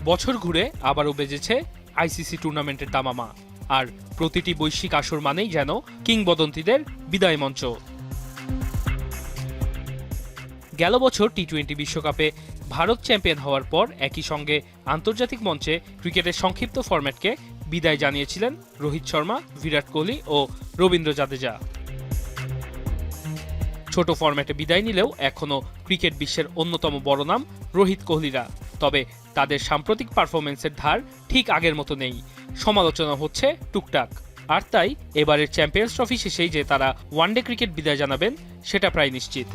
বছর ঘুরে আবারও বেজেছে আইসিসি টুর্নামেন্টের দামামা, আর প্রতিটি বৈশ্বিক আসর মানেই যেন কিংবদন্তিদের বিদায় মঞ্চ। গেল বছর টি-20 বিশ্বকাপে ভারত চ্যাম্পিয়ন হওয়ার পর একই সঙ্গে আন্তর্জাতিক মঞ্চে ক্রিকেটের সংক্ষিপ্ত ফরম্যাটকে বিদায় জানিয়েছিলেন রোহিত শর্মা, বিরাট কোহলি ও রবীন্দ্র জাদেজা। ছোট ফরম্যাটে বিদায় নিলেও এখনও ক্রিকেট বিশ্বের অন্যতম বড় নাম রোহিত কোহলিরা। তবে তাদের সাম্প্রতিক পারফরমেন্সের ধার ঠিক আগের মতো নেই, সমালোচনা হচ্ছে টুকটাক। আর তাই এবারের চ্যাম্পিয়ন্স ট্রফি শেষেই যে তারা ওয়ানডে ক্রিকেট বিদায় জানাবেন সেটা প্রায় নিশ্চিত।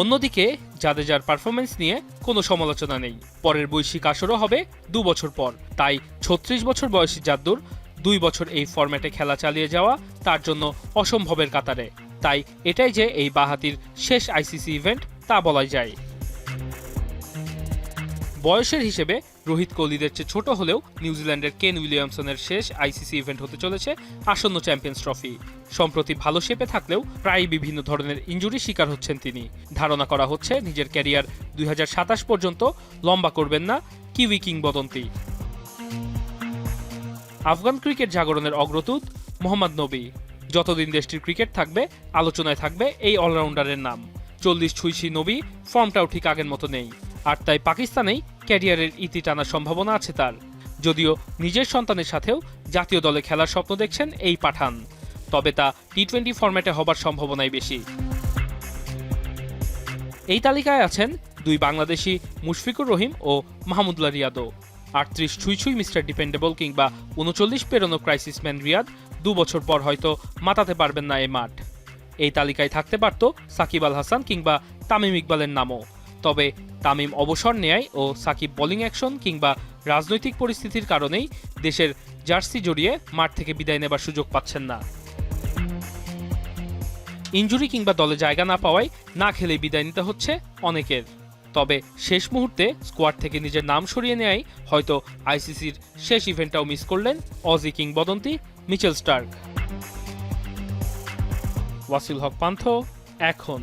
অন্যদিকে জাদেজার পারফরমেন্স নিয়ে কোনো সমালোচনা নেই। পরের বৈশ্বিক আসরও হবে 2 বছর পর, তাই 36 বছর বয়সী জাদ্দুর 2 বছর এই ফরম্যাটে খেলা চালিয়ে যাওয়া তার জন্য অসম্ভবের কাতারে। তাই এটাই যে এই বাঁহাতির শেষ আইসিসি ইভেন্ট তা বলাই যায়। বয়সের হিসেবে রোহিত কোহলিদের চেয়ে ছোট হলেও নিউজিল্যান্ডের কেন উইলিয়ামসনের শেষ আইসিসি ইভেন্ট হতে চলেছে আসন্ন চ্যাম্পিয়ন্স ট্রফি। সম্প্রতি ভালো শেপে থাকলেও প্রায় বিভিন্ন ধরনের ইনজুরির শিকার হচ্ছেন তিনি। ধারণা করা হচ্ছে নিজের ক্যারিয়ার 2027 পর্যন্ত লম্বা করবেন না কিউই কিংবদন্তি। আফগান ক্রিকেট জাগরণের অগ্রদূত মোহাম্মদ নবী। যতদিন দেশটির ক্রিকেট থাকবে আলোচনায় থাকবে এই অলরাউন্ডারের নাম। 40 ছুঁইছি নবী, ফর্মটাও ঠিক আগের মতো নেই, আর তাই পাকিস্তানেই ক্যারিয়ারের ইতি টানার সম্ভাবনা আছে তার। যদিও নিজের সন্তানের সাথেও জাতীয় দলে খেলার স্বপ্ন দেখছেন এই পাঠান, তবে তা টি-20 ফরম্যাটে হবার সম্ভাবনাই বেশি। এই তালিকায় আছেন 2 বাংলাদেশি মুশফিকুর রহিম ও মাহমুদুল্লাহ রিয়াদও। 38 ছুঁই মিস্টার ডিপেন্ডেবল কিংবা 39 পেরোনো ক্রাইসিসম্যান রিয়াদ 2 বছর পর হয়তো মাতাতে পারবেন না এ মাঠ। এই তালিকায় থাকতে পারত সাকিব আল হাসান কিংবা তামিম ইকবালের নামও, তবে তামিম অবসর নেয় ও সাকিব বোলিং অ্যাকশন কিংবা রাজনৈতিক পরিস্থিতির কারণেই দেশের জার্সি জড়িয়ে মাঠ থেকে বিদায় নেবার সুযোগ পাচ্ছেন না। ইনজুরি কিংবা দলে জায়গা না পাওয়ায় না খেলে বিদায় নিতে হচ্ছে অনেকের। তবে শেষ মুহূর্তে স্কোয়াড থেকে নিজের নাম সরিয়ে নেয় হয়তো আইসিসির শেষ ইভেন্টটাও মিস করলেন অজি কিংবদন্তি মিচেল স্টার্ক। ওয়াসিল হক পান্থ, এখন।